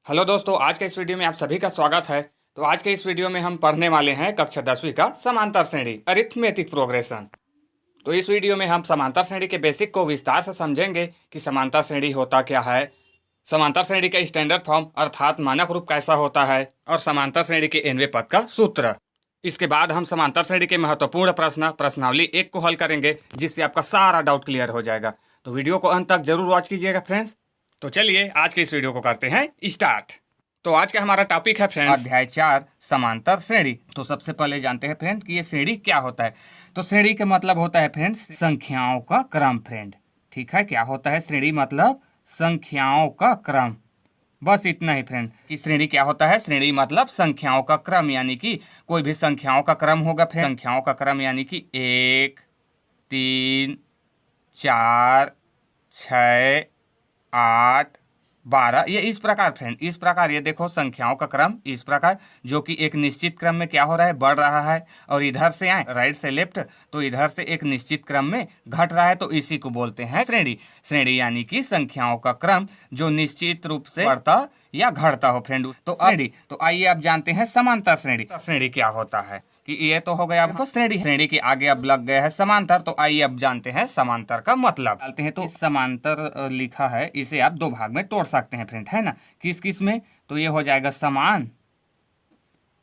Hello दोस्तों, आज के इस वीडियो में आप सभी का स्वागत है। तो आज के इस वीडियो में हम पढ़ने वाले हैं कक्षा 10वीं का समांतर श्रेणी अरिथमेटिक प्रोग्रेशन। तो इस वीडियो में हम समांतर श्रेणी के बेसिक को विस्तार से समझेंगे कि समांतर श्रेणी होता क्या है, समांतर श्रेणी का स्टैंडर्ड फॉर्म अर्थात मानक रूप कैसा होता है और समांतर श्रेणी के nवें पद का सूत्र। इसके बाद हम समांतर श्रेणी के महत्वपूर्ण प्रश्नावली 1 को हल करेंगे, जिससे आपका सारा डाउट क्लियर हो जाएगा। तो वीडियो को अंत तक जरूर वॉच कीजिएगा फ्रेंड्स। तो चलिए आज के इस वीडियो को करते हैं स्टार्ट। तो आज का हमारा टॉपिक है फ्रेंड्स अध्याय 4 समांतर श्रेणी। तो सबसे पहले जानते हैं फ्रेंड कि ये श्रेणी क्या होता है। तो श्रेणी का मतलब होता है फ्रेंड्स संख्याओं का क्रम फ्रेंड। ठीक है, क्या होता है श्रेणी मतलब संख्याओं का क्रम। बस इतना ही फ्रेंड कि श्रेणी क्या होता है। श्रेणी मतलब संख्याओं का क्रम, यानी कि कोई भी संख्याओं का क्रम होगा फ्रेंड। संख्याओं का क्रम यानी कि 1 3 4 6 8 12, ये इस प्रकार फ्रेंड, इस प्रकार ये देखो संख्याओं का क्रम इस प्रकार, जो कि एक निश्चित क्रम में क्या हो रहा है, बढ़ रहा है। और इधर से आए राइट से लेफ्ट, तो इधर से एक निश्चित क्रम में घट रहा है। तो इसी को बोलते हैं श्रेणी। श्रेणी यानी कि संख्याओं का क्रम जो निश्चित रूप से बढ़ता या घटता हो फ्रेंड। तो श्रेणी। तो आइए आप जानते हैं समांतर श्रेणी। श्रेणी क्या होता है कि ये तो हो गया आपको श्रेणी। श्रेणी के आगे अब लग गया है समांतर। तो आइए अब जानते हैं समांतर का मतलब डालते हैं। तो समांतर लिखा है, इसे आप 2 भाग में तोड़ सकते हैं फ्रेंड, है ना। किस किस में? तो ये हो जाएगा समान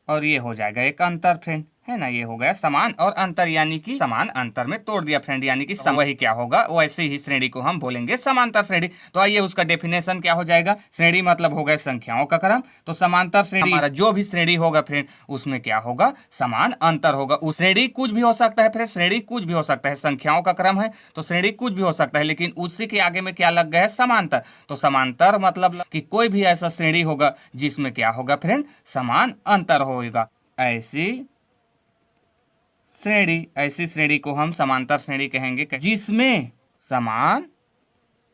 और ये हो जाएगा एक अंतर फ्रेंड, है ना। ये हो गया समान और अंतर, यानी कि समान अंतर में तोड़ दिया फ्रेंड, यानी कि वही क्या होगा, वैसे ही श्रेणी को हम बोलेंगे समांतर श्रेणी। तो आइए उसका डेफिनेशन क्या हो जाएगा। श्रेणी मतलब हो गया संख्याओं का क्रम। तो समांतर श्रेणी हमारा जो भी श्रेणी होगा फ्रेंड, उसमें क्या होगा, समान अंतर होगा। उस श्रेणी कुछ भी हो सकता है फ्रेंड, श्रेणी कुछ भी हो सकता है। संख्याओं का क्रम है तो श्रेणी कुछ भी हो सकता है, लेकिन उसी के आगे में क्या लग गया है, समांतर। तो समांतर मतलब कि कोई भी ऐसा श्रेणी होगा जिसमें क्या होगा फ्रेंड, समान अंतर होगा। ऐसी श्रेणी को हम समांतर श्रेणी कहेंगे जिसमें समान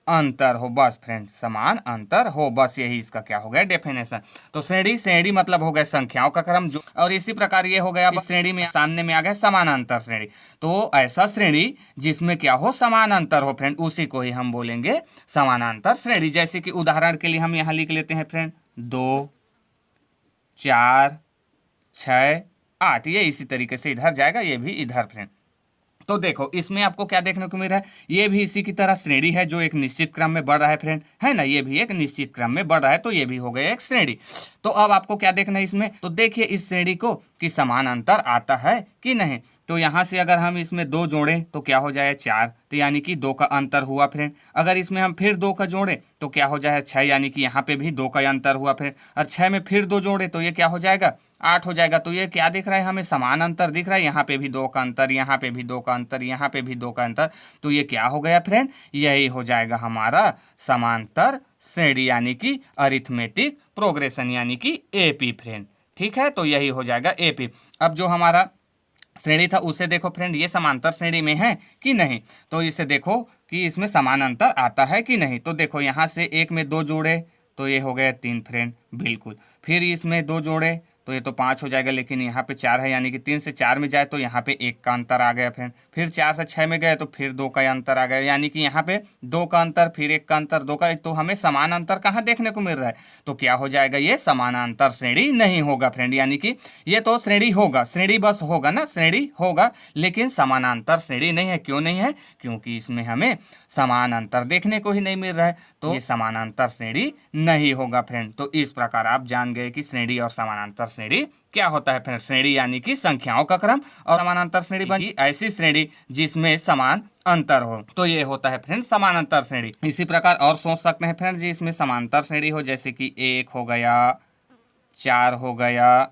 अंतर हो। बस फ्रेंड, समान अंतर हो, बस यही इसका क्या हो गया डेफिनेशन। तो श्रेणी मतलब हो गया संख्याओं का क्रम जो, और इसी प्रकार ये हो गया अब श्रेणी में सामने में आ गया समानांतर श्रेणी। तो ऐसा श्रेणी जिसमें क्या हो, समान अंतर हो फ्रेंड, उसी को ही हम बोलेंगे समानांतर श्रेणी। जैसे कि उदाहरण के लिए हम यहाँ लिख लेते हैं फ्रेंड 2 4 6 8, ये इसी तरीके से इधर जाएगा, ये भी इधर फ्रेंड। तो देखो इसमें आपको क्या देखने को मिल रहा है, ये भी इसी की तरह श्रेणी है जो एक निश्चित क्रम में बढ़ रहा है फ्रेंड, है ना। ये भी एक निश्चित क्रम में बढ़ रहा है, तो ये भी हो गया एक श्रेणी। तो अब आपको क्या देखना है इसमें, तो देखिए इस श्रेणी को कि समान अंतर आता है कि नहीं। तो यहाँ से अगर हम इसमें 2 जोड़ें तो क्या हो जाए 4, तो यानी कि 2 का अंतर हुआ फ्रेंड। अगर इसमें हम फिर 2 का जोड़ें तो क्या हो जाए 6, यानी कि यहाँ पे भी 2 का अंतर हुआ फ्रेंड। और 6 में फिर 2 जोड़े तो ये क्या हो जाएगा 8 हो जाएगा। तो ये क्या दिख रहा है, हमें समान अंतर दिख रहा है। यहाँ पे भी 2 का अंतर, यहाँ पे भी 2 का अंतर, यहाँ पे भी 2 का अंतर। तो ये क्या हो गया फ्रेंड, यही हो जाएगा हमारा समांतर श्रेणी, यानी कि अरिथमेटिक प्रोग्रेशन, यानी कि एपी फ्रेंड। ठीक है, तो यही हो जाएगा एपी। अब जो हमारा श्रेणी था उसे देखो फ्रेंड, ये समांतर श्रेणी में है कि नहीं। तो इसे देखो कि इसमें समान अंतर आता है कि नहीं। तो देखो यहाँ से 1 में 2 जोड़े तो ये हो गया 3 फ्रेंड, बिल्कुल। फिर इसमें 2 जोड़े तो ये तो 5 हो जाएगा, लेकिन यहाँ पे 4 है, यानी कि 3 से 4 में जाए तो यहाँ पे 1 का अंतर आ गया फ्रेंड। फिर 4 से 6 में गए तो फिर 2 का अंतर आ गया, यानी कि यहाँ पे 2 का अंतर, फिर 1 का अंतर, 2 का। तो हमें समान अंतर कहाँ देखने को मिल रहा है, तो क्या हो जाएगा, ये समानांतर श्रेणी नहीं होगा फ्रेंड। यानी कि ये तो श्रेणी होगा, श्रेणी बस होगा ना, श्रेणी होगा, लेकिन समानांतर श्रेणी नहीं है। क्यों नहीं है, क्योंकि इसमें हमें समान अंतर देखने को ही नहीं मिल रहा है, तो ये समानांतर श्रेणी नहीं होगा फ्रेंड। तो इस प्रकार आप जान गए कि श्रेणी और समानांतर श्रेणी क्या होता है फ्रेंड। श्रेणी यानी कि संख्याओं का क्रम, और समानांतर श्रेणी बनी ऐसी श्रेणी जिसमें समान अंतर हो, तो ये होता है फ्रेंड समानांतर श्रेणी। इसी प्रकार और सोच सकते हैं फ्रेंड जिसमें समांतर श्रेणी हो, जैसे कि 1 हो गया, 4 हो गया,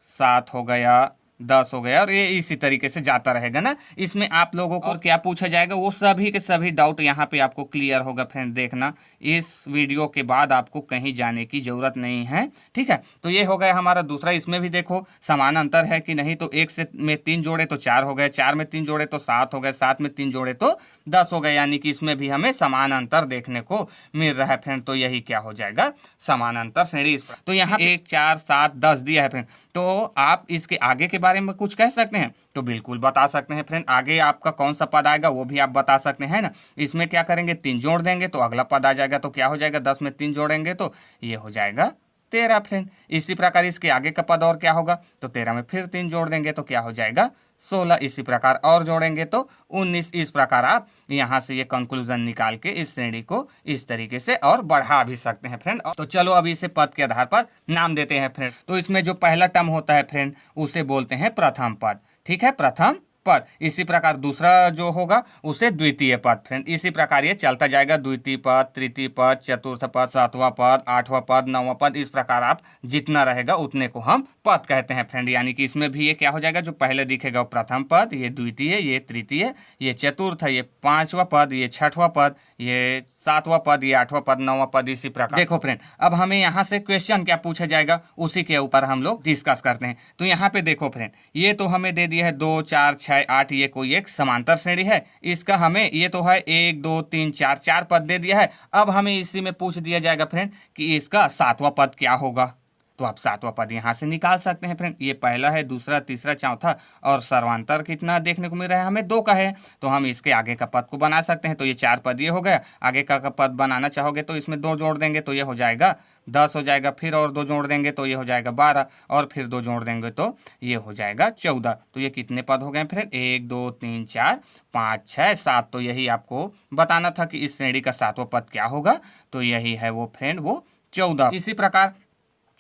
7 हो गया, 10 हो गया, और ये इसी तरीके से जाता रहेगा ना। इसमें आप लोगों को क्या पूछा जाएगा, वो सभी के सभी डाउट यहाँ पे आपको क्लियर होगा फ्रेंड। देखना इस वीडियो के बाद आपको कहीं जाने की जरूरत नहीं है, ठीक है। तो ये हो गया हमारा दूसरा। इसमें भी देखो समान अंतर है कि नहीं। तो 1 से में 3 जोड़े तो 4 हो गए, 4 में 3 जोड़े तो 7 हो गए, 7 में 3 जोड़े तो 10 हो गए, यानी कि इसमें भी हमें समान अंतर देखने को मिल रहा है फ्रेंड। तो यही क्या हो जाएगा, समानांतर श्रेणी। तो यहाँ 1 4 7 10 दिया है फ्रेंड। तो आप इसके आगे के बारे में कुछ कह सकते हैं? तो बिल्कुल बता सकते हैं फ्रेंड। आगे आपका कौन सा पद आएगा वो भी आप बता सकते हैं ना। इसमें क्या करेंगे, 3 जोड़ देंगे तो अगला पद आ जाएगा। तो क्या हो जाएगा, 10 में 3 जोड़ेंगे तो ये हो जाएगा 13 फ्रेंड। इसी प्रकार इसके आगे का पद और क्या होगा, तो 13 में फिर 3 जोड़ देंगे तो क्या हो जाएगा 16। इसी प्रकार और जोड़ेंगे तो 19। इस प्रकार आप यहाँ से ये कंक्लूजन निकाल के इस श्रेणी को इस तरीके से और बढ़ा भी सकते हैं फ्रेंड। तो चलो अभी इसे पद के आधार पर नाम देते हैं फ्रेंड। तो इसमें जो पहला टर्म होता है फ्रेंड उसे बोलते हैं प्रथम पद, ठीक है, प्रथम पद। इसी प्रकार दूसरा जो होगा उसे द्वितीय पद फ्रेंड। इसी प्रकार ये चलता जाएगा, द्वितीय पद, तृतीय पद, चतुर्थ पद, सातवां पद, आठवां पद, नौवां पद। इस प्रकार आप जितना रहेगा उतने को हम पद कहते हैं फ्रेंड। यानी कि इसमें भी ये क्या हो जाएगा, जो पहले दिखेगा वो प्रथम पद, ये द्वितीय, ये तृतीय, ये चतुर्थ, ये पांचवा पद, ये छठवां पद, ये सातवां पद, ये आठवां पद, नौवां पद। इसी प्रकार देखो फ्रेंड, अब हमें यहाँ से क्वेश्चन क्या पूछा जाएगा उसी के ऊपर हम लोग डिस्कस करते हैं। तो यहाँ पे देखो फ्रेंड, ये तो हमें दे दिया है 2, 4, 6, 8, ये कोई एक समांतर श्रेणी है। इसका हमें ये तो है 1, 2, 3, 4, 4 पद दे दिया है। अब हमें इसी में पूछ दिया जाएगा फ्रेंड कि इसका सातवां पद क्या होगा। तो आप सातवां पद यहाँ से निकाल सकते हैं फ्रेंड। ये पहला है, दूसरा, तीसरा, चौथा और सर्वांतर कितना देखने को मिल रहा है हमें 2 का है। तो हम इसके आगे का पद को बना सकते हैं। तो ये 4 पद ये हो गया। आगे का पद बनाना चाहोगे तो इसमें 2 जोड़ देंगे तो ये हो जाएगा 10 हो जाएगा। फिर और 2 जोड़ देंगे तो ये हो जाएगा 12 और फिर 2 जोड़ देंगे तो ये हो जाएगा 14। तो ये कितने पद हो गए फ्रेंड, 1, 2, 3, 4, 5, 6, 7। तो यही आपको बताना था कि इस श्रेणी का सातवां पद क्या होगा। तो यही है वो फ्रेंड, वो 14। इसी प्रकार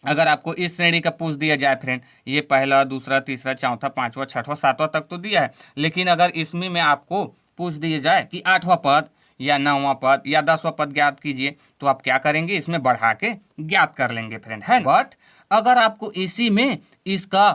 अगर आपको इस श्रेणी का पूछ दिया जाए फ्रेंड, ये पहला, दूसरा, तीसरा, चौथा, पांचवा, छठवां, सातवां तक तो दिया है, लेकिन अगर इसमें में आपको पूछ दिया जाए कि 8वां पद या 9वां पद या 10वां पद ज्ञात कीजिए, तो आप क्या करेंगे, इसमें बढ़ा के ज्ञात कर लेंगे फ्रेंड, है। बट अगर आपको इसी में इसका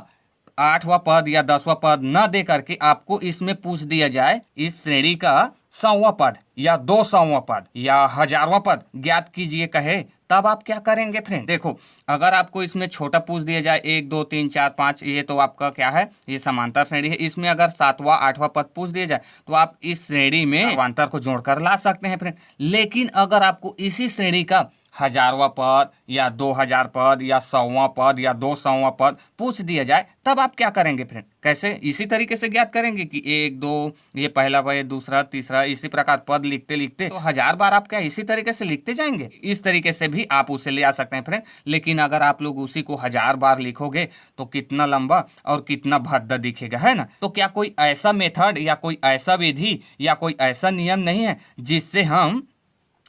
8वां पद या 10वां पद न दे करके आपको इसमें पूछ दिया जाए इस श्रेणी का 100वां पद या 200वां पद या 1000वां पद ज्ञात कीजिए कहे, तब आप क्या करेंगे फ्रेंड। देखो, अगर आपको इसमें छोटा पूछ दिया जाए 1, 2, 3, 4, 5, ये तो आपका क्या है, ये समांतर श्रेणी है। इसमें अगर 7वां 8वां पद पूछ दिया जाए तो आप इस श्रेणी में समांतर को जोड़कर ला सकते हैं फ्रेंड। लेकिन अगर आपको इसी श्रेणी का 1000वां पद या 2000 पद या 100वां पद या 200वां पद पूछ दिया जाए, तब आप क्या करेंगे फ्रेंड। कैसे, इसी तरीके से ज्ञात करेंगे कि 1, 2, ये पहला पद, दूसरा, तीसरा, इसी प्रकार पद लिखते लिखते तो 1000 बार आप क्या इसी तरीके से लिखते जाएंगे। इस तरीके से भी आप उसे ले आ सकते हैं फ्रेंड। लेकिन अगर आप लोग उसी को 1000 बार लिखोगे तो कितना लंबा और कितना भद्दा दिखेगा, है ना। तो क्या कोई ऐसा मेथड या कोई ऐसा विधि या कोई ऐसा नियम नहीं है जिससे हम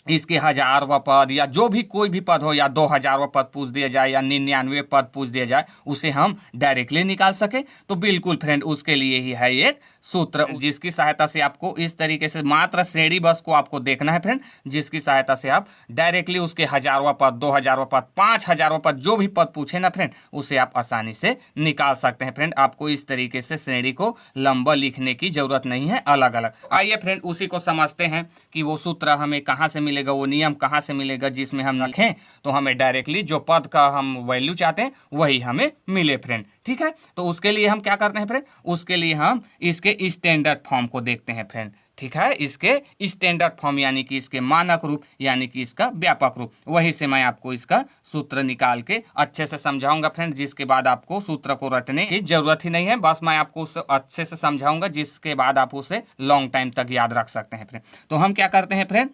इसके 1000वां पद या जो भी कोई भी पद हो या 2000वां पद पूछ दिया जाए या 99 पद पूछ दिया जाए, उसे हम डायरेक्टली निकाल सके। तो बिल्कुल फ्रेंड, उसके लिए ही है एक सूत्र जिसकी सहायता से आपको इस तरीके से मात्र श्रेणी बस को आपको देखना है फ्रेंड, जिसकी सहायता से आप डायरेक्टली उसके 1000वां पद, 2000वां पद, 5000वां पद जो भी पद पूछे ना फ्रेंड, उसे आप आसानी से निकाल सकते हैं फ्रेंड। आपको इस तरीके से श्रेणी को लंबा लिखने की जरूरत नहीं है अलग अलग। आइए फ्रेंड उसी को समझते हैं कि वो सूत्र हमें कहाँ से मिलेगा, वो नियम कहाँ से मिलेगा जिसमें हम लिखें तो हमें डायरेक्टली जो पद का हम वैल्यू चाहते हैं वही हमें मिले फ्रेंड। ठीक है, तो उसके लिए हम क्या करते हैं फ्रेंड, उसके लिए हम इसके स्टैंडर्ड फॉर्म को देखते हैं फ्रेंड। ठीक है, इसके स्टैंडर्ड फॉर्म यानी कि इसके मानक रूप यानी कि इसका व्यापक रूप, वही से मैं आपको इसका सूत्र निकाल के अच्छे से समझाऊंगा फ्रेंड। जिसके बाद आपको सूत्र को रटने की जरूरत ही नहीं है, बस मैं आपको उसे अच्छे से समझाऊंगा जिसके बाद आप उसे लॉन्ग टाइम तक याद रख सकते हैं फ्रेंड। तो हम क्या करते हैं फ्रेंड,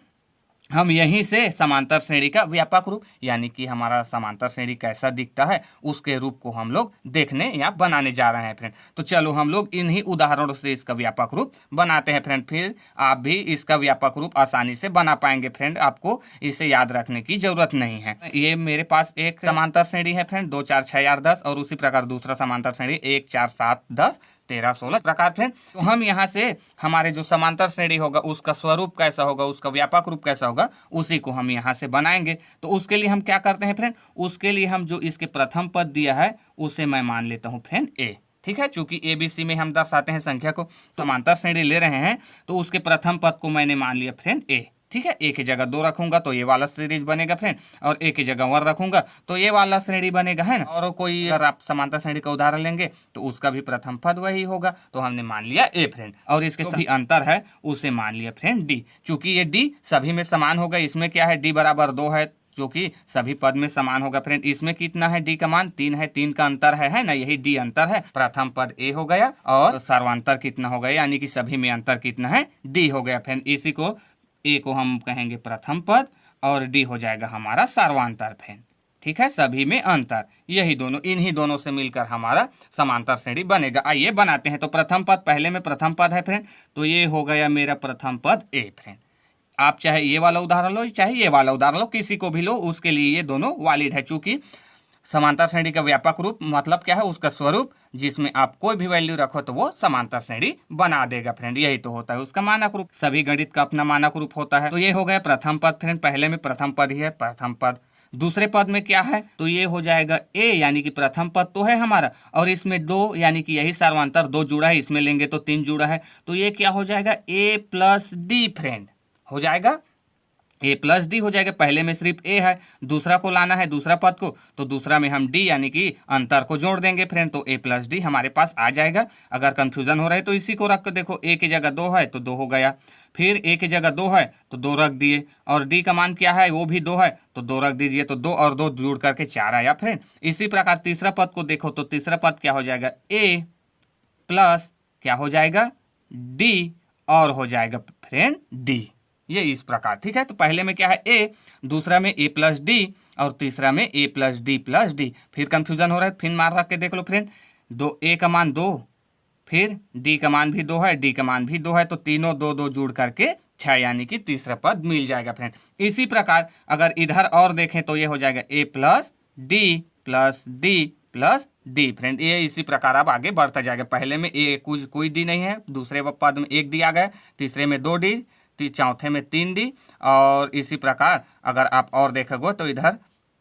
हम यहीं से समांतर श्रेणी का व्यापक रूप यानी कि हमारा समांतर श्रेणी कैसा दिखता है उसके रूप को हम लोग देखने या बनाने जा रहे हैं फ्रेंड। तो चलो हम लोग इन्हीं उदाहरणों से इसका व्यापक रूप बनाते हैं फ्रेंड। फिर आप भी इसका व्यापक रूप आसानी से बना पाएंगे फ्रेंड, आपको इसे याद रखने की जरूरत नहीं है। ये मेरे पास एक समांतर श्रेणी है फ्रेंड, 2, 4, 6, 8, 10 और उसी प्रकार दूसरा समांतर श्रेणी 1, 4, 7, 10, 13, 16 प्रकार फ्रेंड। तो हम यहाँ से हमारे जो समांतर श्रेणी होगा उसका स्वरूप कैसा होगा, उसका व्यापक रूप कैसा होगा, उसी को हम यहाँ से बनाएंगे। तो उसके लिए हम क्या करते हैं फ्रेंड, उसके लिए हम जो इसके प्रथम पद दिया है उसे मैं मान लेता हूँ फ्रेंड ए। ठीक है, चूंकि ABC में हम दर्शाते हैं संख्या को, समांतर श्रेणी ले रहे हैं तो उसके प्रथम पद को मैंने मान लिया फ्रेंड ए। ठीक है, एक की जगह 2 रखूंगा तो ये वाला सीरीज बनेगा फ्रेंड, और एक की जगह 1 रखूंगा तो ये वाला श्रेणी बनेगा, है ना। और कोई अगर आप समांतर श्रेणी का उदाहरण लेंगे तो उसका भी प्रथम पद वही होगा, तो हमने मान लिया ए फ्रेंड। और इसके सभी अंतर है उसे मान लिया फ्रेंड डी। चूंकि ये डी सभी में समान होगा, इसमें क्या है डी बराबर 2 है जो कि सभी पद में समान होगा फ्रेंड। इसमें कितना है डी का मान 3 है, 3 का अंतर है ना, यही डी अंतर है। प्रथम पद ए हो गया और सर्वांतर कितना हो गया, यानी कि सभी में अंतर कितना है, डी हो गया फ्रेंड। इसी को ए को हम कहेंगे प्रथम पद और डी हो जाएगा हमारा सर्वांतर फ्रेंड। ठीक है, सभी में अंतर, यही दोनों, इन्हीं दोनों से मिलकर हमारा समांतर श्रेणी बनेगा। आइए बनाते हैं। तो प्रथम पद, पहले में प्रथम पद है फ्रेंड, तो ये हो गया मेरा प्रथम पद ए फ्रेंड। आप चाहे ये वाला उदाहरण लो चाहे ये वाला उदाहरण लो, किसी को भी लो, उसके लिए ये दोनों वैलिड है। चूंकि समांतर श्रेणी का व्यापक रूप मतलब क्या है, उसका स्वरूप जिसमें आप कोई भी वैल्यू रखो तो वो समांतर श्रेणी बना देगा फ्रेंड। यही तो होता है उसका मानक रूप। सभी गणित का अपना मानक रूप होता है। तो ये हो गया प्रथम पद फ्रेंड, पहले में प्रथम पद ही है प्रथम पद। दूसरे पद में क्या है, तो ये हो जाएगा ए, यानी कि प्रथम पद तो है हमारा, और इसमें 2 यानी कि यही सर्वांतर 2 जुड़ा है, इसमें लेंगे तो 3 जुड़ा है, तो ये क्या हो जाएगा ए प्लस डी फ्रेंड, हो जाएगा ए प्लस डी हो जाएगा। पहले में सिर्फ ए है, दूसरा को लाना है दूसरा पद को, तो दूसरा में हम डी यानी कि अंतर को जोड़ देंगे फ्रेंड, तो ए प्लस डी हमारे पास आ जाएगा। अगर कंफ्यूजन हो रहा है तो इसी को रख कर देखो, ए की जगह 2 है तो 2 हो गया, फिर ए की जगह 2 है तो 2 रख दिए, और डी का मान क्या है वो भी 2 है तो 2 रख दीजिए, तो 2 और 2 जोड़ करके 4 आया फ्रेंड। इसी प्रकार तीसरा पद को देखो, तो तीसरा पद क्या हो जाएगा ए प्लस क्या हो जाएगा डी, और हो जाएगा फ्रेंड डी, ये इस प्रकार। ठीक है, तो पहले में क्या है ए, दूसरा में ए प्लस डी, और तीसरा में ए प्लस डी। फिर कंफ्यूजन हो रहा है, फिर मार रख के देख लो फ्रेंड, 2 ए का मान 2, फिर डी का मान भी 2 है, डी का मान भी 2 है, तो तीनों 2 2 जोड़ करके 6, यानी कि तीसरा पद मिल जाएगा फ्रेंड। इसी प्रकार अगर इधर और देखें तो ये हो जाएगा A plus D plus D friend. ये इसी प्रकार अब आगे बढ़ता जाएगा। पहले में ए कोई डी नहीं है, दूसरे पद में 1 डी आ गया, तीसरे में 2 डी, चौथे में 3 डी, और इसी प्रकार अगर आप और देखोगे तो इधर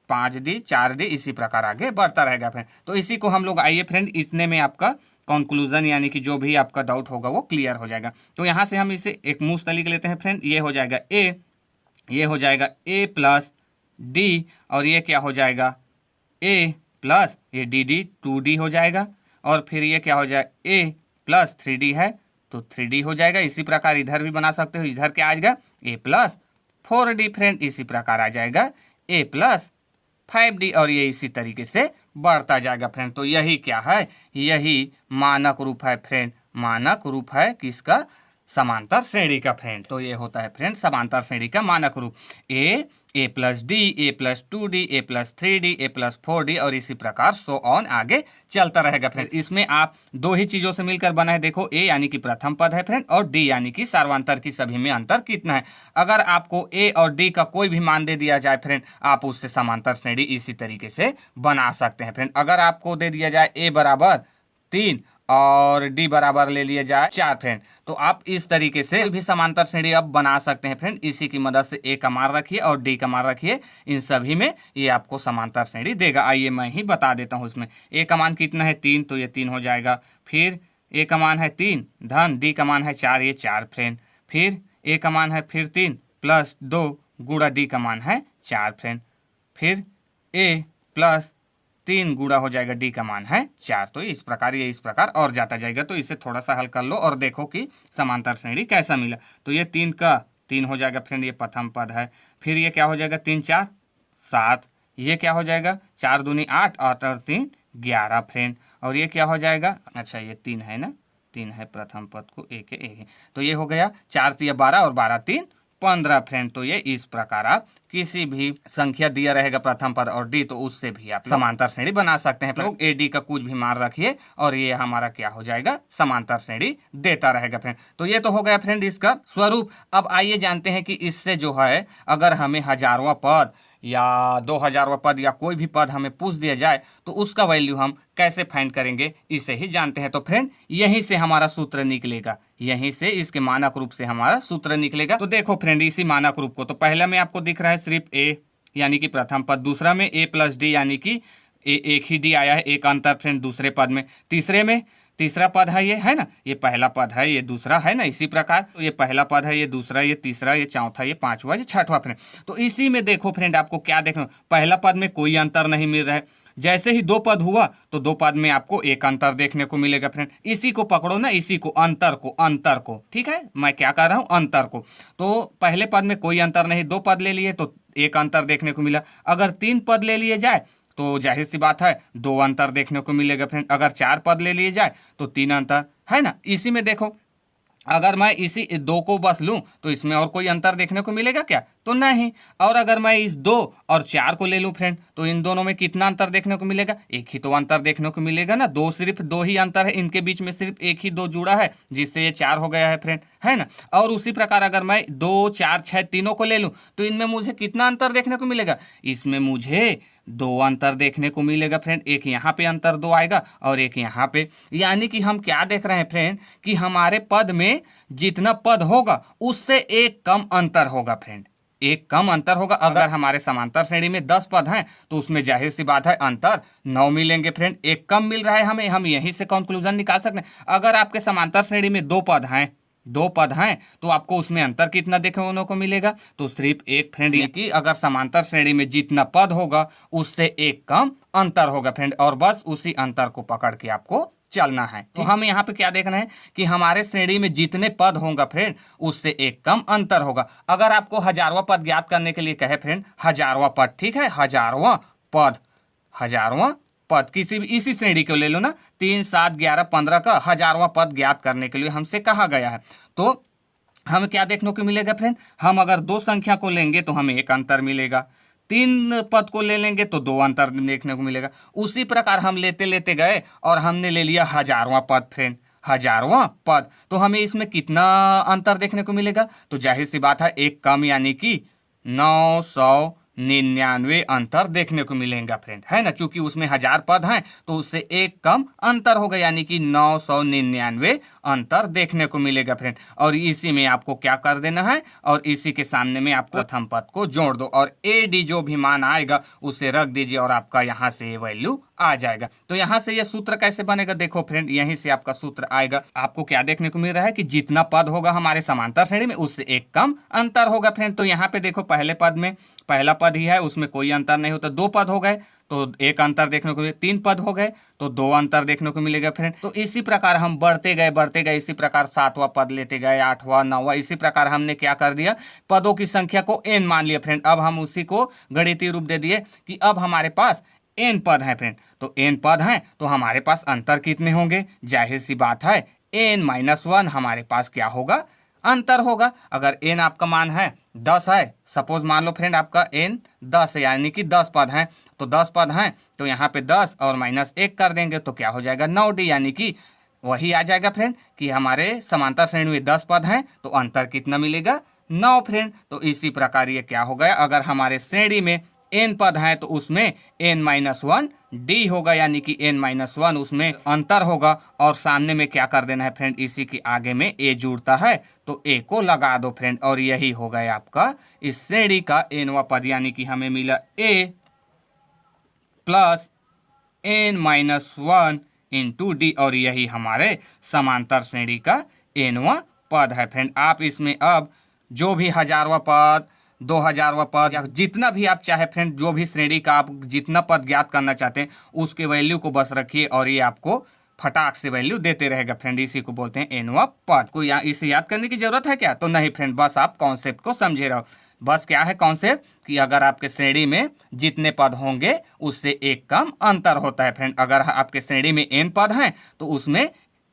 5 डी 4 डी, इसी प्रकार आगे बढ़ता रहेगा फ्रेंड। तो इसी को हम लोग, आइए फ्रेंड, इतने में आपका कंक्लूजन यानी कि जो भी आपका डाउट होगा वो क्लियर हो जाएगा। तो यहाँ से हम इसे एक मुश्त तरीके लेते हैं फ्रेंड, ये हो जाएगा ए, ये हो जाएगा ए प्लस डी, और ये क्या हो जाएगा ए प्लस ये डी डी 2D हो जाएगा, और फिर ये क्या हो जाएगा ए प्लस 3D है तो 3D हो जाएगा। इसी प्रकार इधर भी बना सकते हो, इधर क्या आ जाएगा ए प्लस 4D फ्रेंड, इसी प्रकार आ जाएगा ए प्लस 5D, और ये इसी तरीके से बढ़ता जाएगा फ्रेंड। तो यही क्या है, यही मानक रूप है फ्रेंड, मानक रूप है किसका, समांतर श्रेणी का फ्रेंड। तो ये होता है फ्रेंड समांतर श्रेणी का मानक रूप, ए प्लस डी, ए प्लस 2D, ए प्लस 3D, ए प्लस 4D, और इसी प्रकार सो ऑन आगे चलता रहेगा फ्रेंड। इसमें आप 2 ही चीजों से मिलकर बना है, देखो ए यानी कि प्रथम पद है फ्रेंड, और डी यानी कि सर्वांतर की सभी में अंतर कितना है। अगर आपको ए और डी का कोई भी मान दे दिया जाए फ्रेंड, आप उससे समांतर श्रेणी इसी तरीके से बना सकते हैं फ्रेंड। अगर आपको दे दिया जाए ए बराबर 3 और डी बराबर ले लिया जाए 4 फ्रेंड, तो आप इस तरीके से भी समांतर श्रेणी अब बना सकते हैं फ्रेंड। इसी की मदद से ए का मान रखिए और डी का मान रखिए, इन सभी में ये आपको समांतर श्रेणी देगा। आइए मैं ही बता देता हूँ। इसमें ए का मान कितना है 3, तो ये 3 हो जाएगा। फिर ए का मान है 3 धन डी का मान है 4, ये 4 फ्रेंड। फिर ए का मान है फिर 3 प्लस 2 गुणा डी का मान है 4 फ्रेंड। फिर ए प्लस 3 गुणा हो जाएगा डी का मान है 4। तो इस प्रकार ये इस प्रकार और जाता जाएगा। तो इसे थोड़ा सा हल कर लो और देखो कि समांतर श्रेणी कैसा मिला। तो ये 3 का 3 हो जाएगा फ्रेंड, ये प्रथम पद है। फिर ये क्या हो जाएगा 3 4 7, ये क्या हो जाएगा 4 दूनी 8, 8 और 3 11 फ्रेंड। और ये क्या हो जाएगा, अच्छा ये 3 है ना, 3 है प्रथम पद को एक है, तो ये हो गया 4 3 12 और 12 3 15 फ्रेंड। तो ये इस प्रकार आप किसी भी संख्या दिया रहेगा प्रथम पद और डी, तो उससे भी आप समांतर श्रेणी बना सकते हैं। लोग ए डी का कुछ भी मान रखिए और ये हमारा क्या हो जाएगा समांतर श्रेणी देता रहेगा फ्रेंड। तो ये तो हो गया फ्रेंड इसका स्वरूप। अब आइए जानते हैं कि इससे जो है अगर हमें 1000वां पद या 2000वां पद या कोई भी पद हमें पूछ दिया जाए तो उसका वैल्यू हम कैसे फाइंड करेंगे, इसे ही जानते हैं। तो फ्रेंड यहीं से हमारा सूत्र निकलेगा, यहीं से इसके मानक रूप से हमारा सूत्र निकलेगा। तो देखो फ्रेंड इसी मानक रूप को, तो पहला में आपको दिख रहा है सिर्फ ए यानी कि प्रथम पद, दूसरा में ए प्लस डी यानी कि एक ही डी आया है, एक अंतर फ्रेंड दूसरे पद में, तीसरे में तीसरा पद है ये, है ना, ये पहला पद है, ये दूसरा है ना, इसी प्रकार तो ये पहला पद है, ये दूसरा, ये तीसरा, ये चौथा, ये पांचवा, ये छठवां फ्रेंड। तो इसी में देखो फ्रेंड आपको क्या देखना, पहला पद में कोई अंतर नहीं मिल रहा है, जैसे ही दो पद हुआ तो दो पद में आपको एक अंतर देखने को मिलेगा फ्रेंड। इसी को पकड़ो ना, इसी को, अंतर को, ठीक है, मैं क्या कर रहा हूं, अंतर को। तो पहले पद में कोई अंतर नहीं, दो पद ले लिए तो एक अंतर देखने को मिला। अगर तीन पद ले लिए जाए तो जाहिर सी बात है दो अंतर देखने को मिलेगा फ्रेंड। अगर चार पद ले लिए जाए तो तीन अंतर, है ना। इसी में देखो, अगर मैं इसी दो को बस लूं तो इसमें और कोई अंतर देखने को मिलेगा क्या, तो नहीं। और अगर मैं इस दो और चार को ले लूं फ्रेंड तो इन दोनों में कितना अंतर देखने को मिलेगा, एक ही तो अंतर देखने को मिलेगा ना। दो, सिर्फ दो ही अंतर है, इनके बीच में सिर्फ एक ही दो जुड़ा है जिससे ये चार हो गया है फ्रेंड, है ना। और उसी प्रकार अगर मैं दो, चार, छह तीनों को ले लूं तो इनमें मुझे कितना अंतर देखने को मिलेगा, इसमें मुझे दो अंतर देखने को मिलेगा फ्रेंड। एक यहाँ पे अंतर दो आएगा और एक यहाँ पे। यानी कि हम क्या देख रहे हैं फ्रेंड कि हमारे पद में जितना पद होगा उससे एक कम अंतर होगा फ्रेंड, एक कम अंतर होगा। अगर हमारे समांतर श्रेणी में 10 पद हैं तो उसमें जाहिर सी बात है अंतर 9 मिलेंगे फ्रेंड, एक कम मिल रहा है हमें। हम यहीं से कंक्लूजन निकाल सकते हैं। अगर आपके समांतर श्रेणी में दो पद हैं तो आपको उसमें अंतर कितना देखने को मिलेगा, तो सिर्फ एक फ्रेंड। ये कि अगर समांतर श्रेणी में जितना पद होगा उससे एक कम अंतर होगा फ्रेंड, और बस उसी अंतर को पकड़ के आपको चलना है। तो हम यहाँ पे क्या देख रहे हैं कि हमारे श्रेणी में जितने पद होंगे फ्रेंड उससे एक कम अंतर होगा। अगर आपको हजारवां पद ज्ञात करने के लिए कहे फ्रेंड, हजारवां पद, ठीक है, हजारवां पद किसी भी इसी श्रेणी को ले लो ना, 3, 7, 11, 15 का हजारवां पद ज्ञात करने के लिए हमसे कहा गया है। तो हमें क्या देखने को मिलेगा फ्रेंड, हम अगर दो संख्या को लेंगे तो हमें एक अंतर मिलेगा, तीन पद को ले लेंगे तो दो अंतर देखने को मिलेगा। उसी प्रकार हम लेते लेते गए और हमने ले लिया हजारवां पद फ्रेंड, हजारवां पद, तो हमें इसमें कितना अंतर देखने को मिलेगा, तो जाहिर सी बात है एक कम, यानी कि 999 अंतर देखने को मिलेगा फ्रेंड, है ना। चूंकि उसमें 1000 पद हैं तो उससे एक कम अंतर होगा, यानी कि 999 अंतर देखने को मिलेगा फ्रेंड। और इसी में आपको क्या कर देना है, और इसी के सामने में आप प्रथम पद को जोड़ दो और AD जो भी मान आएगा उसे रख दीजिए और आपका यहाँ से वैल्यू आ जाएगा। तो यहाँ से ये सूत्र कैसे बनेगा, देखो फ्रेंड, यहीं से आपका सूत्र आएगा। आपको क्या देखने को मिल रहा है कि जितना पद होगा हमारे समांतर श्रेणी में उससे एक कम अंतर होगा फ्रेंड। तो यहाँ पे देखो, पहले पद में पहला पद ही है, उसमें कोई अंतर नहीं होता। दो पद हो गए तो एक अंतर देखने को मिलेगा, तीन पद हो गए तो दो अंतर देखने को मिलेगा फ्रेंड। तो इसी प्रकार हम बढ़ते गए, इसी प्रकार 7वां पद लेते गए, 8वां, 9वां, इसी प्रकार हमने क्या कर दिया, पदों की संख्या को n मान लिया फ्रेंड। अब हम उसी को गणितीय रूप दे दिए कि अब हमारे पास n पद हैं फ्रेंड। तो n पद हैं तो हमारे पास अंतर कितने होंगे, जाहिर सी बात है n-1 हमारे पास क्या होगा, अंतर होगा। अगर n आपका मान है 10 है, सपोज मान लो फ्रेंड आपका n 10 है, यानी कि 10 पद हैं, तो 10 पद हैं तो यहाँ पे 10 और -1 कर देंगे तो क्या हो जाएगा, 9D, यानी कि वही आ जाएगा फ्रेंड कि हमारे समांतर श्रेणी में 10 पद हैं तो अंतर कितना मिलेगा, 9 फ्रेंड। तो इसी प्रकार ये क्या हो गया, अगर हमारे श्रेणी में n पद हैं तो उसमें n-1 D होगा, यानी कि n-1 उसमें अंतर होगा। और सामने में क्या कर देना है फ्रेंड, इसी के आगे में a जुड़ता है तो a को लगा दो फ्रेंड, और यही हो गया आपका इस श्रेणी का nवां पद, यानी कि हमें मिला a plus n-1 into D, और यही हमारे समांतर श्रेणी का nवां पद है फ्रेंड। आप इसमें अब जो भी हजारवां पद, 2000वां पद, या जितना भी आप चाहे फ्रेंड, जो भी श्रेणी का आप जितना पद ज्ञात करना चाहते हैं उसके वैल्यू को बस रखिए और ये आपको फटाक से वैल्यू देते रहेगा फ्रेंड। इसी को बोलते हैं nवां पद। को यहाँ इसे याद करने की जरूरत है क्या, तो नहीं फ्रेंड, बस आप कॉन्सेप्ट को समझे रहो। बस क्या है कॉन्सेप्ट कि अगर आपके श्रेणी में जितने पद होंगे उससे एक कम अंतर होता है फ्रेंड। अगर आपके श्रेणी में n पद हैं तो उसमें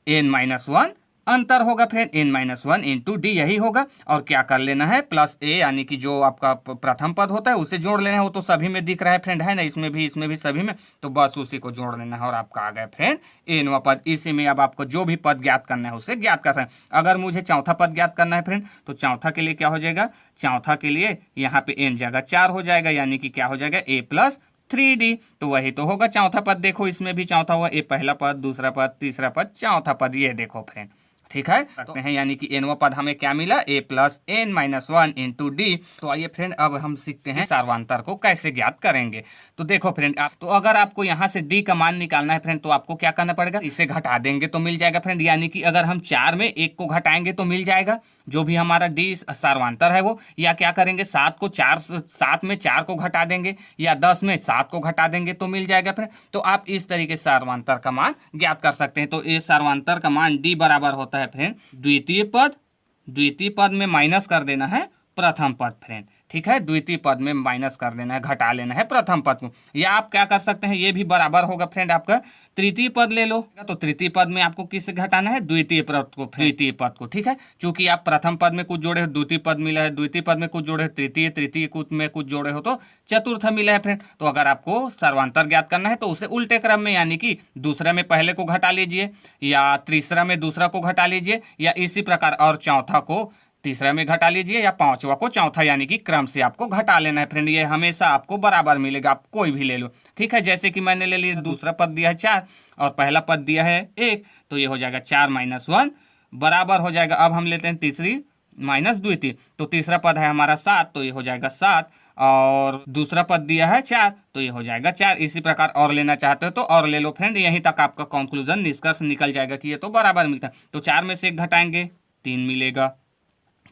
n-1 अंतर होगा फ्रेंड, n-1 इंटू D यही होगा। और क्या कर लेना है, प्लस a, यानी कि जो आपका प्रथम पद होता है उसे जोड़ लेना है। वो तो सभी में दिख रहा है फ्रेंड, है ना, इसमें भी सभी में, तो बस उसी को जोड़ लेना है और आपका आ गया फ्रेंड nवां पद। इसी में अब आपको जो भी पद ज्ञात करना है उसे ज्ञात कर सकते हैं। अगर मुझे चौथा पद ज्ञात करना है फ्रेंड तो चौथा के लिए क्या हो जाएगा, चौथा के लिए यहाँ पे n जगह 4 हो जाएगा, यानी कि क्या हो जाएगा a प्लस 3D। तो वही तो होगा चौथा पद। देखो इसमें भी चौथा हुआ, ए पहला पद, दूसरा पद, तीसरा पद, चौथा पद, ये देखो फ्रेंड ठीक है, सकते हैं यानी कि एनवा पद हमें क्या मिला, a plus n minus one into D. तो आइए फ्रेंड अब हम सीखते हैं सार्वंतर को कैसे ज्ञात करेंगे। तो देखो फ्रेंड, आप तो अगर आपको यहाँ से डी का मान निकालना है फ्रेंड, तो आपको क्या करना पड़ेगा, इसे घटा देंगे तो मिल जाएगा फ्रेंड। यानी कि अगर हम 4 में 1 को घटाएंगे तो मिल जाएगा जो भी हमारा डी सार्वंतर है वो, या क्या करेंगे 7 में 4 को घटा देंगे, या 10 में 7 को घटा देंगे तो मिल जाएगा फ्रेंड। तो आप इस तरीके से सार्वंतर का मान ज्ञात कर सकते हैं। तो इस सार्वंतर का मान डी बराबर होता है फ्रेंड द्वितीय पद में माइनस कर देना है प्रथम पद फ्रेंड। ठीक है, द्वितीय पद में माइनस कर देना है, घटा लेना है प्रथम पद को। या आप क्या कर सकते हैं, ये भी बराबर होगा फ्रेंड आपका तृतीय पद ले लो। तो तृतीय पद में आपको किसे घटाना है, द्वितीय पद को। ठीक है, चूंकि आप प्रथम पद में कुछ जोड़े हो द्वितीय पद मिला है, द्वितीय पद में कुछ जोड़े हो तृतीय कुछ में कुछ जोड़े हो तो चतुर्थ मिला है फ्रेंड। तो अगर आपको सर्वांतर ज्ञात करना है तो उसे उल्टे क्रम में, यानी कि दूसरे में पहले को घटा लीजिए, या तीसरा में दूसरा को घटा लीजिए, या इसी प्रकार और चौथा को तीसरा में घटा लीजिए, या पांचवा को चौथा, यानी कि क्रम से आपको घटा लेना है फ्रेंड। ये हमेशा आपको बराबर मिलेगा, आप कोई भी ले लो। ठीक है, जैसे कि मैंने ले लिया, दूसरा पद दिया है 4 और पहला पद दिया है 1, तो ये हो जाएगा 4 माइनस 1 बराबर हो जाएगा। अब हम लेते हैं तीसरी माइनस द्वितीय, तो तीसरा पद है हमारा 7, तो ये हो जाएगा 7, और दूसरा पद दिया है 4, तो ये हो जाएगा 4। इसी प्रकार और लेना चाहते हो तो और ले लो फ्रेंड। यहीं तक आपका कंक्लूजन निष्कर्ष निकल जाएगा कि ये तो बराबर मिलता है। तो 4 में से 1 घटाएंगे 3 मिलेगा,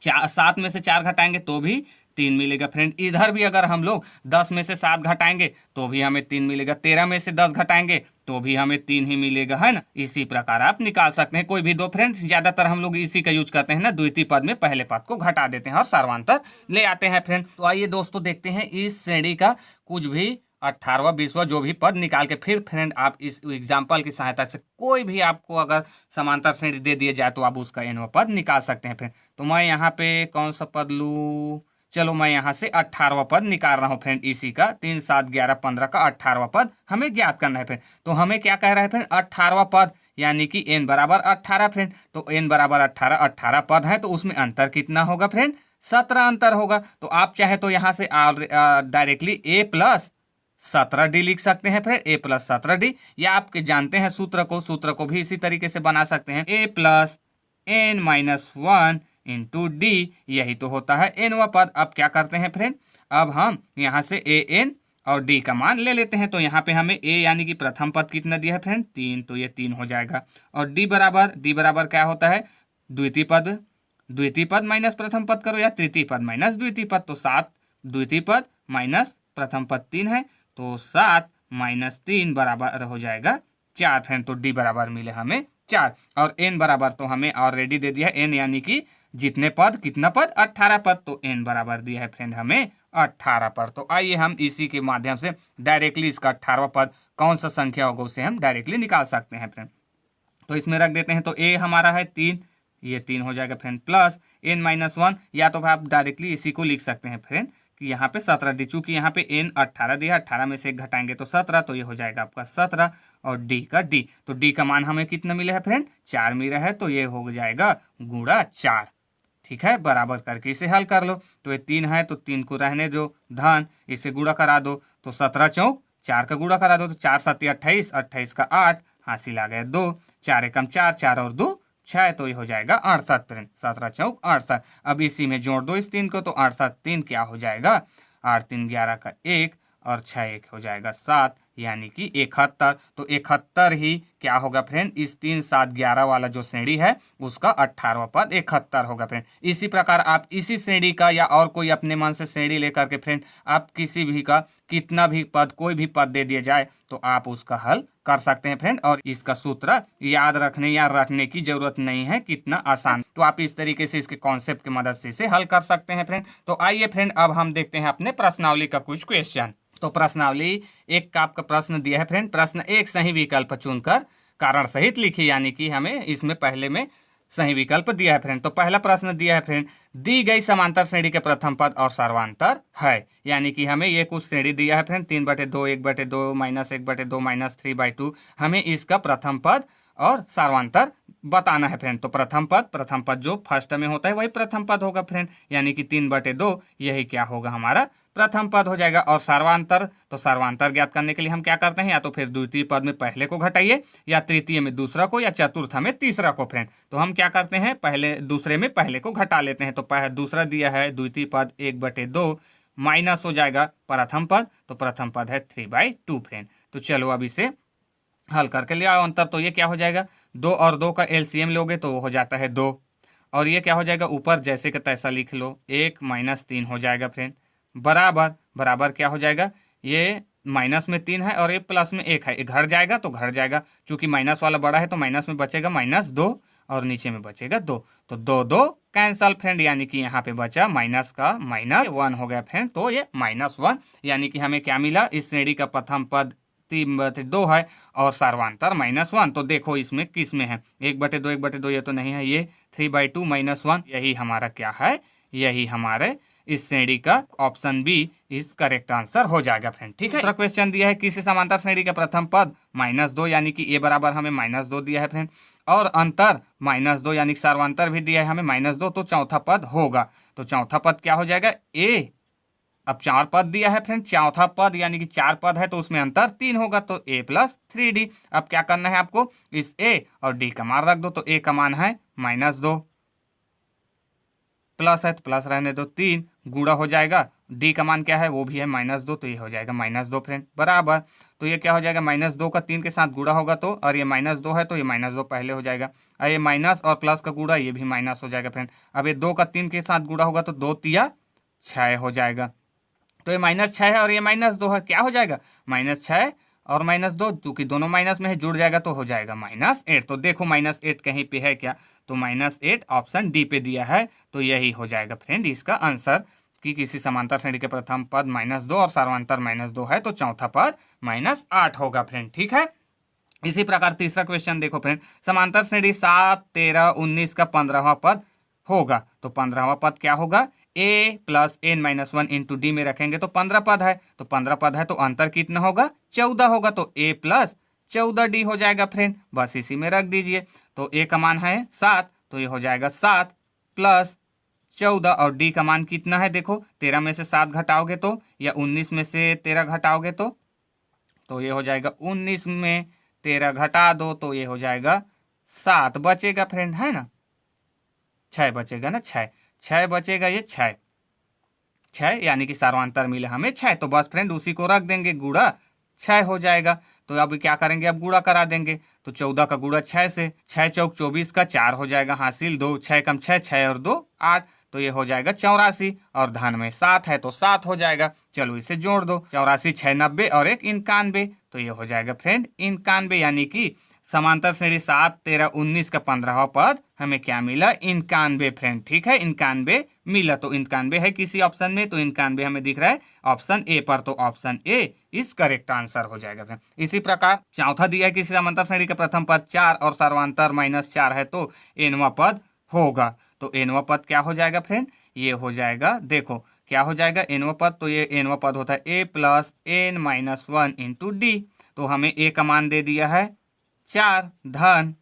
7 में से 4 घटाएंगे तो भी 3 मिलेगा फ्रेंड। इधर भी अगर हम लोग 10 में से 7 घटाएंगे तो भी हमें 3 मिलेगा, 13 में से 10 घटाएंगे तो भी हमें 3 ही मिलेगा, है ना। इसी प्रकार आप निकाल सकते हैं कोई भी दो फ्रेंड। ज्यादातर हम लोग इसी का यूज करते हैं ना, द्वितीय पद में पहले पद को घटा देते हैं और सार्वंतर ले आते हैं फ्रेंड। तो आइए दोस्तों देखते हैं इस श्रेणी का कुछ भी 18वां 20वां जो भी पद निकाल के फिर फ्रेंड आप इस एग्जाम्पल की सहायता से कोई भी आपको अगर समांतर श्रेणी दे दिया जाए तो आप उसका एनवा पद निकाल सकते हैं फ्रेंड। तो मैं यहाँ पे कौन सा पद लूँ, चलो मैं यहाँ से 18वां पद निकाल रहा हूँ फ्रेंड। इसी का 3 7 11 15 का 18वां पद हमें ज्ञात करना है फ्रेंड। तो हमें क्या कह रहा है फ्रेंड, 18वां पद यानी कि n बराबर 18 फ्रेंड। तो n बराबर 18 पद है तो उसमें अंतर कितना होगा फ्रेंड, 17 अंतर होगा। तो आप चाहे तो यहाँ से डायरेक्टली a प्लस 17d लिख सकते हैं फिर a प्लस 17d, या आपके जानते हैं सूत्र को भी इसी तरीके से बना सकते हैं a plus n minus 1 into D, यही तो होता है एनवा पद। अब क्या करते हैं फ्रेंड, अब हम यहाँ से a n और d का मान ले लेते हैं। तो यहाँ पे हमें a यानी कि प्रथम पद कितना दिया है फ्रेंड 3, तो ये 3 हो जाएगा। और d बराबर क्या होता है, द्वितीय पद माइनस प्रथम पद करो, या तृतीय पद माइनस द्वितीय पद। तो 7 द्वितीय पद माइनस प्रथम पद 3 है, तो 7 माइनस 3 बराबर हो जाएगा 4 फ्रेंड। तो डी बराबर मिले हमें 4। और एन बराबर तो हमें ऑलरेडी दे दिया है, एन यानी कि जितने पद, कितना पद 18 पद, तो एन बराबर दिया है फ्रेंड हमें 18 पद। तो आइए हम इसी के माध्यम से डायरेक्टली इसका 18वां पद कौन सा संख्या होगा उसे हम डायरेक्टली निकाल सकते हैं फ्रेंड। तो इसमें रख देते हैं, तो ए हमारा है 3, ये 3 हो जाएगा फ्रेंड, प्लस n माइनस 1, या तो आप डायरेक्टली इसी को लिख सकते हैं फ्रेंड कि यहाँ पे 17d, चूंकि यहाँ पे n 18 दिया, 18 में से 1 घटाएंगे तो 17, तो ये हो जाएगा आपका 17, और d का d, तो d का मान हमें कितना मिला है फ्रेंड 4 मिला है, तो ये हो जाएगा गुणा 4। ठीक है, बराबर करके इसे हल कर लो। तो ये 3 है तो 3 को रहने दो धन, इसे गुणा करा दो, तो 17 चौक 4 का गुणा करा दो, तो 4 7 28, 28 का 8 हासिल आ गया 2, 4 एकम 4, 4 और 2 6, तो ये हो जाएगा 68 फ्रेंड, 17 चौक 68। अब इसी में जोड़ दो इस 3 को, तो 8 7 3 क्या हो जाएगा, 8 3 11 का 1 और 6 1 हो जाएगा 7, यानी कि 71। तो 71 ही क्या होगा फ्रेंड, इस 3 7 11 वाला जो श्रेणी है उसका 18वां पद 71 होगा फ्रेंड। इसी प्रकार आप इसी श्रेणी का या और कोई अपने मन से श्रेणी लेकर के फ्रेंड आप किसी भी का कितना भी पद, कोई भी पद दे दिया जाए तो आप उसका हल कर सकते हैं फ्रेंड। और इसका सूत्र याद रखने या रटने की जरूरत नहीं है, कितना आसान। तो आप इस तरीके से इसके कॉन्सेप्ट की मदद से इसे हल कर सकते हैं फ्रेंड। तो आइए फ्रेंड अब हम देखते हैं अपने प्रश्नावली का कुछ क्वेश्चन। तो प्रश्नावली 1 का आपका प्रश्न दिया है फ्रेंड, प्रश्न 1 सही विकल्प चुनकर कारण सहित लिखिए, यानी कि हमें इसमें पहले में सही विकल्प दिया है फ्रेंड। तो पहला प्रश्न दिया है फ्रेंड, दी गई समांतर श्रेणी के प्रथम पद और सर्वांतर है, यानी कि हमें ये कुछ श्रेणी दिया है फ्रेंड 3/2 1/2 -1/2 -3/2, हमें इसका प्रथम पद और सर्वांतर बताना है फ्रेंड। तो प्रथम पद जो फर्स्ट में होता है वही प्रथम पद होगा फ्रेंड, यानी कि 3/2 यही क्या होगा हमारा प्रथम पद हो जाएगा। और सर्वांतर, तो सर्वांतर ज्ञात करने के लिए हम क्या करते हैं, या तो फिर द्वितीय पद में पहले को घटाइए, या तृतीय में दूसरा को, या चतुर्थ में तीसरा को फ्रेंड। तो हम क्या करते हैं, पहले दूसरे में पहले को घटा लेते हैं। तो दूसरा दिया है द्वितीय पद 1/2 माइनस हो जाएगा प्रथम पद, तो प्रथम पद है 3/2 फ्रेंड। तो चलो अब इसे हल करके ले आओ अंतर। तो ये क्या हो जाएगा, 2 और 2 का एलसीएम लोगे तो हो जाता है 2, और ये क्या हो जाएगा, ऊपर जैसे कि तैसा लिख लो, 1 - 3 हो जाएगा फ्रेंड, बराबर बराबर क्या हो जाएगा, ये माइनस में 3 है और ये प्लस में 1 है, ये घर जाएगा तो घर जाएगा, चूंकि माइनस वाला बड़ा है तो माइनस में बचेगा -2 और नीचे में बचेगा 2, तो 2 2 कैंसल फ्रेंड, यानी कि यहाँ पे बचा माइनस का -1 हो गया फ्रेंड। तो ये -1, यानी कि हमें क्या मिला, इस श्रेणी का प्रथम पद 3/2 है और सर्वांतर -1। तो देखो इसमें किस में है, 1/2 1/2 ये तो नहीं है, ये 3/2 -1, यही हमारा क्या है, यही हमारे इस श्रेणी का ऑप्शन बी इस करेक्ट आंसर हो जाएगा फ्रेंड। ठीक है, दूसरा क्वेश्चन दिया है किसी समांतर श्रेणी का प्रथम पद -2, यानी कि ए बराबर हमें -2 दिया है फ्रेंड, और अंतर -2 यानी कि सर्वांतर भी दिया है हमें -2, तो चौथा पद होगा। तो चौथा पद क्या हो जाएगा, ए, अब 4 पद दिया है फ्रेंड, चौथा पद यानी कि 4 पद है तो उसमें अंतर 3 होगा, तो a + 3d। अब क्या करना है आपको, इस a और d का मान रख दो, तो a का मान है -2, प्लस है तो प्लस रहने दो, 3 गुणा हो जाएगा, d का मान क्या है, वो भी है -2, तो ये हो जाएगा -2 फ्रेंड, बराबर। तो ये क्या हो जाएगा, -2 का 3 के साथ गुणा होगा तो, और ये -2 है तो ये -2 पहले हो जाएगा, और ये माइनस और प्लस का गुणा ये भी माइनस हो जाएगा फ्रेंड। अब ये 2 का 3 के साथ गुणा होगा तो 2 तिया 6 हो जाएगा, तो ये -6 है और ये -2 है, क्या हो जाएगा, -6 और -2, क्योंकि दोनों माइनस में है, जुड़ जाएगा तो हो जाएगा -8। तो देखो -8 कहीं पे है क्या, तो -8 ऑप्शन डी पे दिया है, तो यही हो जाएगा फ्रेंड इसका आंसर, कि किसी समांतर श्रेणी के प्रथम पद -2 और सर्वांतर -2 है, तो चौथा पद -8 होगा फ्रेंड। ठीक है, इसी प्रकार तीसरा क्वेश्चन देखो फ्रेंड, समांतर श्रेणी 7 13 19 का 15वां पद होगा, तो 15वां पद क्या होगा, a + n-1 इंटू डी में रखेंगे तो 15 पद है, तो 15 पद है तो अंतर कितना होगा, 14 होगा, तो a + 14d हो जाएगा फ्रेंड, बस इसी में रख दीजिए। तो a का मान है 7, तो ये हो जाएगा 7 + 14, और d का मान कितना है, देखो 13 में से 7 घटाओगे तो, या 19 में से 13 घटाओगे तो ये हो जाएगा 19 में 13 घटा दो तो ये हो जाएगा 7 बचेगा फ्रेंड, है ना, 6 बचेगा ना, 6 बचेगा, ये 6 यानी कि सर्वांतर मिला हमें 6, तो बस फ्रेंड उसी को रख देंगे, गुणा 6 हो जाएगा। तो अब क्या करेंगे, अब गुणा करा देंगे, तो 14 का गुणा 6 से, 6 चौक 24 का 4 हो जाएगा हासिल, 2 6 कम 6, 6 और 2 8, तो ये हो जाएगा 84, और धन में 7 है तो 7 हो जाएगा। चलो इसे जोड़ दो, 84 6 90 और 1 91, तो ये हो जाएगा फ्रेंड 91, यानी कि समांतर श्रेणी 7 13 19 का 15वां पद हमें क्या मिला, 91 फ्रेंड। ठीक है, 91 मिला, तो 91 है किसी ऑप्शन में, तो 91 हमें दिख रहा है ऑप्शन ए पर, तो ऑप्शन ए इस करेक्ट आंसर हो जाएगा फ्रेंड। इसी प्रकार चौथा दिया है किसी समांतर श्रेणी का प्रथम पद 4 और सर्वांतर -4 है, तो nवां पद होगा, तो nवां पद क्या हो जाएगा फ्रेंड, ये हो जाएगा, देखो क्या हो जाएगा nवां पद, तो ये nवां पद होता है a + n-1 इंटू डी, तो हमें a का मान दे दिया है 4 धन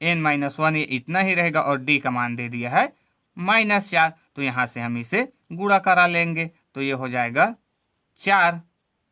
n-1, ये इतना ही रहेगा, और d का मान दे दिया है -4, तो यहाँ से हम इसे गुणा करा लेंगे, तो ये हो जाएगा 4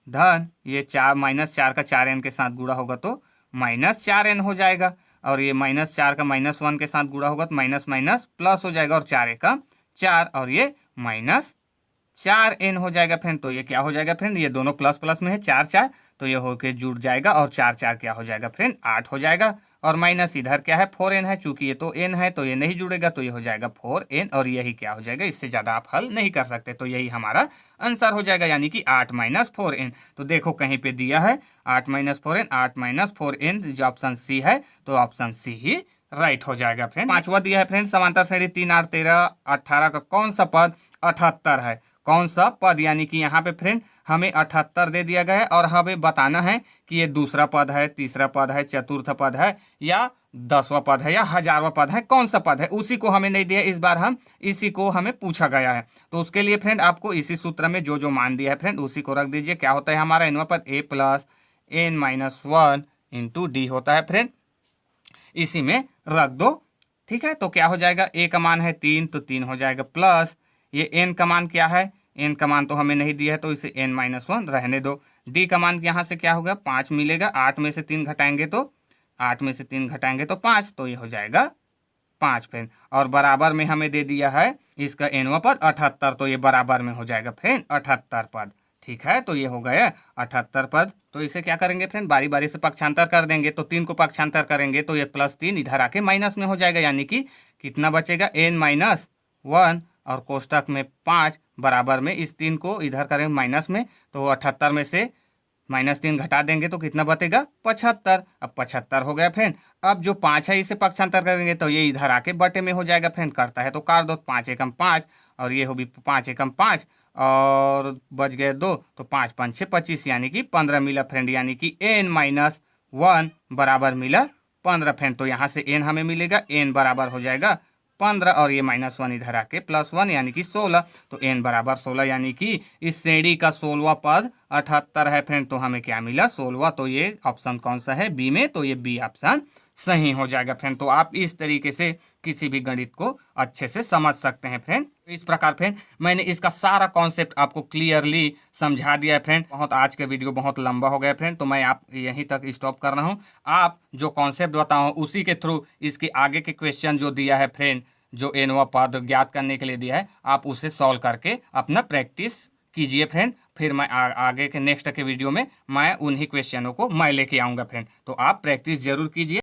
धन ये 4 -4 का 4n के साथ गुणा होगा तो -4n हो जाएगा, और ये -4 का -1 के साथ गुणा होगा तो माइनस माइनस प्लस हो जाएगा, और 4 एकम 4 और ये -4n हो जाएगा फ्रेंड। तो ये क्या हो जाएगा फ्रेंड, ये दोनों प्लस प्लस में है, 4 4, तो ये होके जुड़ जाएगा, और 4 4 क्या हो जाएगा फ्रेंड, 8 हो जाएगा, और माइनस इधर क्या है 4n है, चूंकि ये तो n है तो ये नहीं जुड़ेगा, तो ये हो जाएगा 4n, और यही क्या हो जाएगा, इससे ज़्यादा आप हल नहीं कर सकते, तो यही हमारा आंसर हो जाएगा, यानी कि 8 - 4n। तो देखो कहीं पे दिया है 8 - 4n, 8 - 4n, जो ऑप्शन सी है, तो ऑप्शन सी ही राइट हो जाएगा फ्रेंड। पांचवा दिया है फ्रेंड, समांतर श्रेणी 3 8 13 18 का कौन सा पद 78 है, कौन सा पद, यानी कि यहाँ पे फ्रेंड हमें 78 दे दिया गया है, और हमें बताना है कि ये दूसरा पद है, तीसरा पद है, चतुर्थ पद है, या 10वां पद है, या 1000वां पद है, कौन सा पद है, उसी को हमें नहीं दिया, इस बार हम इसी को हमें पूछा गया है। तो उसके लिए फ्रेंड आपको इसी सूत्र में जो जो मान दिया है फ्रेंड उसी को रख दीजिए। क्या होता है हमारा nवां पद a + n-1 इंटू डी होता है फ्रेंड, इसी में रख दो। ठीक है, तो क्या हो जाएगा, a का मान है 3, तो 3 हो जाएगा, प्लस ये n का मान क्या है, एन का मान तो हमें नहीं दिया है तो इसे n-1 रहने दो। डी का मान यहाँ से क्या होगा 5 मिलेगा, 8 में से 3 घटाएंगे तो 5, तो ये हो जाएगा 5 फ्रेंड। और बराबर में हमें दे दिया है इसका nवां पद 78, तो ये बराबर में हो जाएगा फ्रेंड 78 पद। ठीक है, तो ये हो गया 78 पद। तो इसे क्या करेंगे फ्रेंड, बारी बारी से पक्षांतर कर देंगे। तो 3 को पक्षांतर करेंगे तो ये +3 इधर आके माइनस में हो जाएगा, यानी कि कितना बचेगा n-1 और कोष्टक में 5 बराबर में इस 3 को इधर करेंगे माइनस में, तो 78 में से -3 घटा देंगे तो कितना बचेगा 75। अब 75 हो गया फ्रेंड। अब जो 5 है इसे पक्षांतर करेंगे तो ये इधर आके बटे में हो जाएगा फ्रेंड, करता है तो काट दो, 5 एकम 5 और ये हो भी 5 एकम 5 और बच गए 2, तो 5 5 6 25 यानी कि 15 मिला फ्रेंड, यानी कि n-1 बराबर मिला 15 फ्रेंड। तो यहाँ से n हमें मिलेगा, n बराबर हो जाएगा 15 और ये -1 इधर आके +1 यानी कि 16, तो n बराबर 16 यानी कि इस श्रेणी का 16वां पद 78 है फ्रेंड। तो हमें क्या मिला 16, तो ये ऑप्शन कौन सा है बी में, तो ये बी ऑप्शन सही हो जाएगा फ्रेंड। तो आप इस तरीके से किसी भी गणित को अच्छे से समझ सकते हैं फ्रेंड। इस प्रकार फ्रेंड मैंने इसका सारा कॉन्सेप्ट आपको क्लियरली समझा दिया है फ्रेंड। आज का वीडियो बहुत लंबा हो गया फ्रेंड, तो मैं आप यहीं तक स्टॉप कर रहा हूँ। आप जो कॉन्सेप्ट बताऊँ उसी के थ्रू इसके आगे के क्वेश्चन जो दिया है फ्रेंड, जो nवां पद ज्ञात करने के लिए दिया है, आप उसे सॉल्व करके अपना प्रैक्टिस कीजिए फ्रेंड। फिर मैं आगे के नेक्स्ट के वीडियो में मैं उन्हीं क्वेश्चनों को मैं लेके आऊँगा फ्रेंड, तो आप प्रैक्टिस जरूर कीजिए।